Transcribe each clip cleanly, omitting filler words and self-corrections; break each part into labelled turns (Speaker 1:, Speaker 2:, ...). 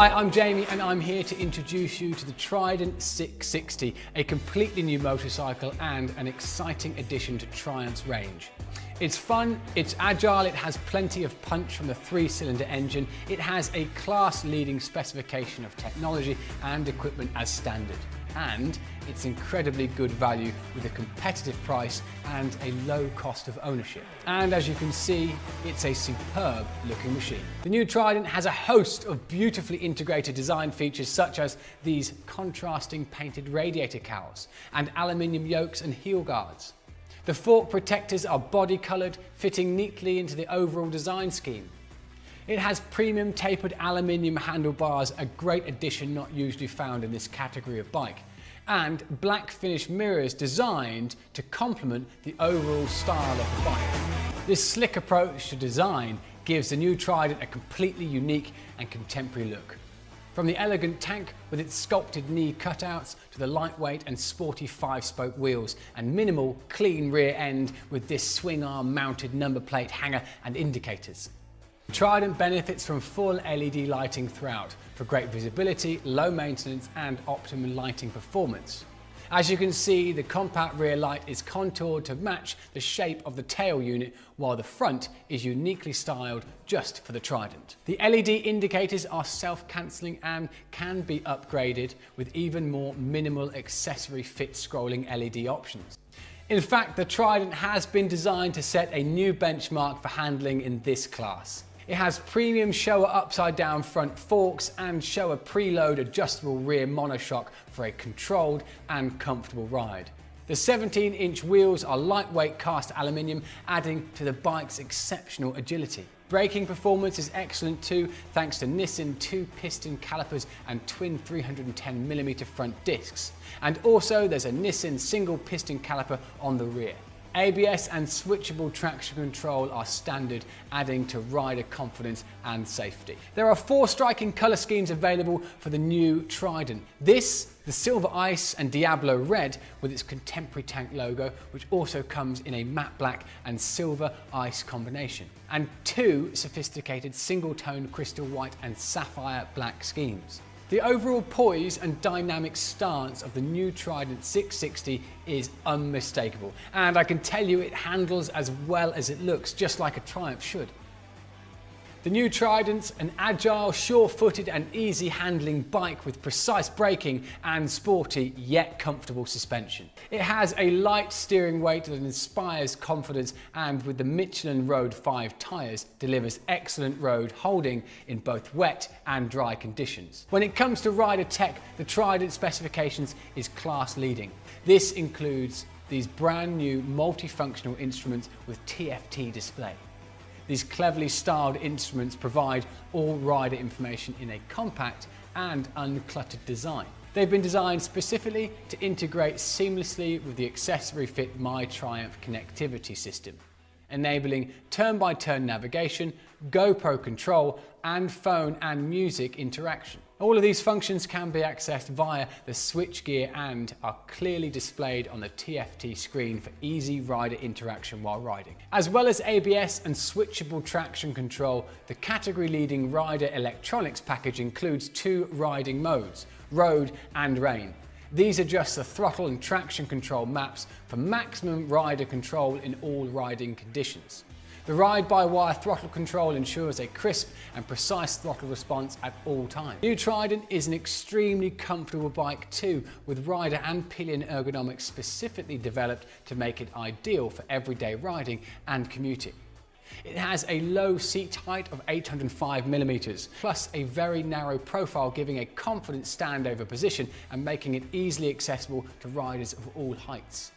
Speaker 1: Hi, I'm Jamie and I'm here to introduce you to the Trident 660, a completely new motorcycle and an exciting addition to Triumph's range. It's fun, it's agile, it has plenty of punch from the 3-cylinder engine, it has a class-leading specification of technology and equipment as standard. And it's incredibly good value with a competitive price and a low cost of ownership. And as you can see, it's a superb looking machine. The new Trident has a host of beautifully integrated design features such as these contrasting painted radiator cowls and aluminium yokes and heel guards. The fork protectors are body coloured, fitting neatly into the overall design scheme. It has premium tapered aluminium handlebars, a great addition not usually found in this category of bike, and black finish mirrors designed to complement the overall style of the bike. This slick approach to design gives the new Trident a completely unique and contemporary look. From the elegant tank with its sculpted knee cutouts to the lightweight and sporty 5-spoke wheels and minimal, clean rear end with this swing arm mounted number plate hanger and indicators. Trident benefits from full LED lighting throughout for great visibility, low maintenance and optimum lighting performance. As you can see, the compact rear light is contoured to match the shape of the tail unit, while the front is uniquely styled just for the Trident. The LED indicators are self-cancelling and can be upgraded with even more minimal accessory fit scrolling LED options. In fact, the Trident has been designed to set a new benchmark for handling in this class. It has premium Showa upside down front forks and Showa preload adjustable rear monoshock for a controlled and comfortable ride. The 17-inch wheels are lightweight cast aluminium, adding to the bike's exceptional agility. Braking performance is excellent too, thanks to Nissin 2-piston calipers and twin 310mm front discs. And also there's a Nissin single piston caliper on the rear. ABS and switchable traction control are standard, adding to rider confidence and safety. There are 4 striking colour schemes available for the new Trident. This, the Silver Ice and Diablo Red with its contemporary tank logo, which also comes in a matte black and silver ice combination. And 2 sophisticated single-tone crystal white and sapphire black schemes. The overall poise and dynamic stance of the new Trident 660 is unmistakable, and I can tell you it handles as well as it looks, just like a Triumph should. The new Trident's an agile, sure-footed and easy-handling bike with precise braking and sporty yet comfortable suspension. It has a light steering weight that inspires confidence, and with the Michelin Road 5 tyres delivers excellent road holding in both wet and dry conditions. When it comes to rider tech, the Trident specifications is class-leading. This includes these brand new multifunctional instruments with TFT display. These cleverly styled instruments provide all rider information in a compact and uncluttered design. They've been designed specifically to integrate seamlessly with the accessory fit My Triumph connectivity system, enabling turn-by-turn navigation, GoPro control, and phone and music interaction. All of these functions can be accessed via the switchgear and are clearly displayed on the TFT screen for easy rider interaction while riding. As well as ABS and switchable traction control, the category-leading rider electronics package includes 2 riding modes, road and rain. These adjust the throttle and traction control maps for maximum rider control in all riding conditions. The ride-by-wire throttle control ensures a crisp and precise throttle response at all times. The new Trident is an extremely comfortable bike too, with rider and pillion ergonomics specifically developed to make it ideal for everyday riding and commuting. It has a low seat height of 805mm, plus a very narrow profile, giving a confident standover position and making it easily accessible to riders of all heights.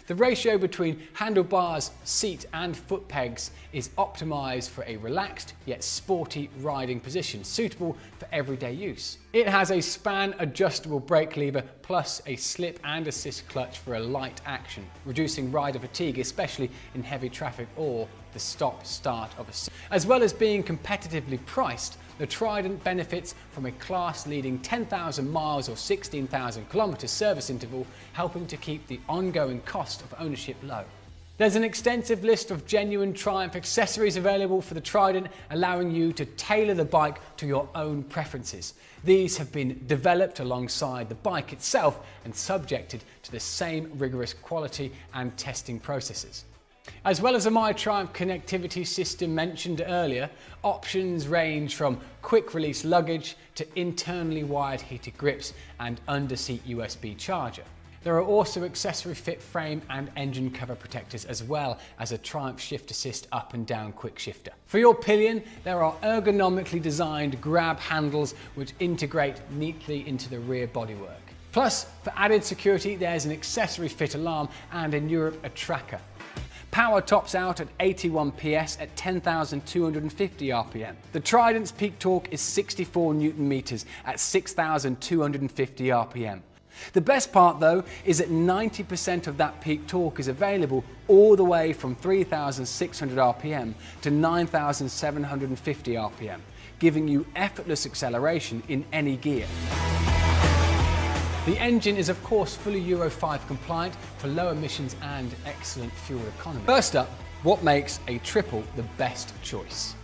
Speaker 1: The ratio between handlebars, seat and foot pegs is optimised for a relaxed yet sporty riding position, suitable for everyday use. It has a span adjustable brake lever plus a slip and assist clutch for a light action, reducing rider fatigue, especially in heavy traffic or the stop-start of a... As well as being competitively priced, the Trident benefits from a class-leading 10,000 miles or 16,000 kilometre service interval, helping to keep the ongoing cost of ownership low. There's an extensive list of genuine Triumph accessories available for the Trident, allowing you to tailor the bike to your own preferences. These have been developed alongside the bike itself and subjected to the same rigorous quality and testing processes. As well as the MyTriumph connectivity system mentioned earlier, options range from quick release luggage to internally wired heated grips and underseat USB charger. There are also accessory fit frame and engine cover protectors, as well as a Triumph Shift Assist up and down quick shifter. For your pillion, there are ergonomically designed grab handles which integrate neatly into the rear bodywork. Plus, for added security, there's an accessory fit alarm and in Europe a tracker. Power tops out at 81 PS at 10,250 RPM. The Trident's peak torque is 64 Newton meters at 6,250 RPM. The best part though is that 90% of that peak torque is available all the way from 3,600 RPM to 9,750 RPM, giving you effortless acceleration in any gear. The engine is of course fully Euro 5 compliant for low emissions and excellent fuel economy. First up, what makes a triple the best choice?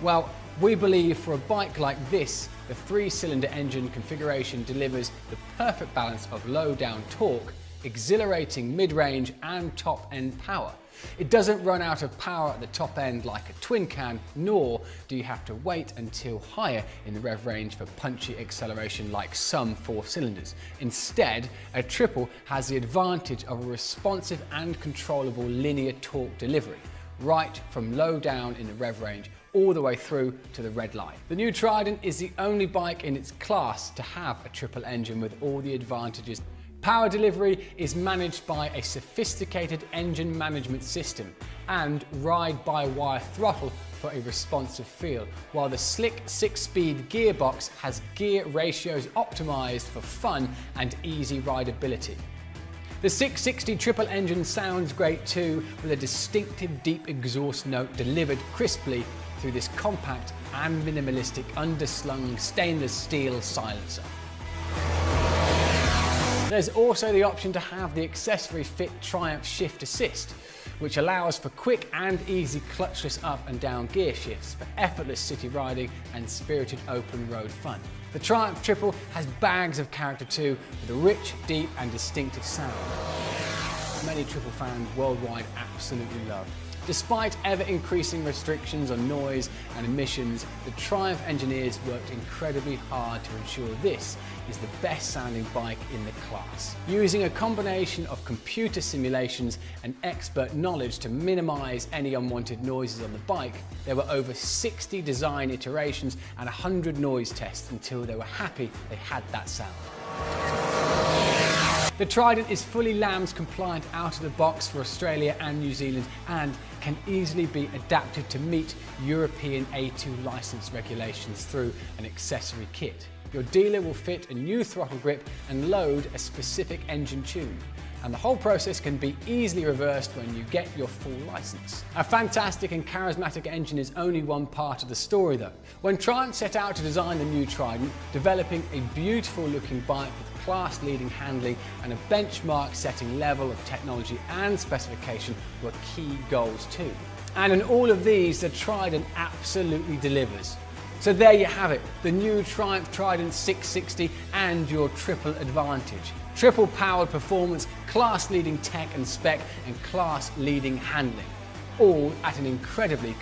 Speaker 1: Well, we believe for a bike like this, the 3-cylinder engine configuration delivers the perfect balance of low-down torque, exhilarating mid-range and top-end power. It doesn't run out of power at the top end like a twin can, nor do you have to wait until higher in the rev range for punchy acceleration like some 4 cylinders. Instead, a triple has the advantage of a responsive and controllable linear torque delivery, right from low down in the rev range all the way through to the red line. The new Trident is the only bike in its class to have a triple engine with all the advantages. Power delivery is managed by a sophisticated engine management system and ride-by-wire throttle for a responsive feel, while the slick 6-speed gearbox has gear ratios optimized for fun and easy rideability. The 660 triple engine sounds great too, with a distinctive deep exhaust note delivered crisply through this compact and minimalistic underslung stainless steel silencer. There's also the option to have the accessory fit Triumph Shift Assist, which allows for quick and easy clutchless up and down gear shifts for effortless city riding and spirited open road fun. The Triumph Triple has bags of character too, with a rich, deep and distinctive sound. Many triple fans worldwide absolutely love. Despite ever-increasing restrictions on noise and emissions, the Triumph engineers worked incredibly hard to ensure this is the best-sounding bike in the class. Using a combination of computer simulations and expert knowledge to minimize any unwanted noises on the bike, there were over 60 design iterations and 100 noise tests until they were happy they had that sound. The Trident is fully LAMS compliant out of the box for Australia and New Zealand and can easily be adapted to meet European A2 license regulations through an accessory kit. Your dealer will fit a new throttle grip and load a specific engine tune. And the whole process can be easily reversed when you get your full license. A fantastic and charismatic engine is only one part of the story though. When Triumph set out to design the new Trident, developing a beautiful looking bike with class-leading handling and a benchmark-setting level of technology and specification were key goals too. And in all of these, the Trident absolutely delivers. So there you have it, the new Triumph Trident 660 and your triple advantage. Triple powered performance, class leading tech and spec, and class leading handling, all at an incredibly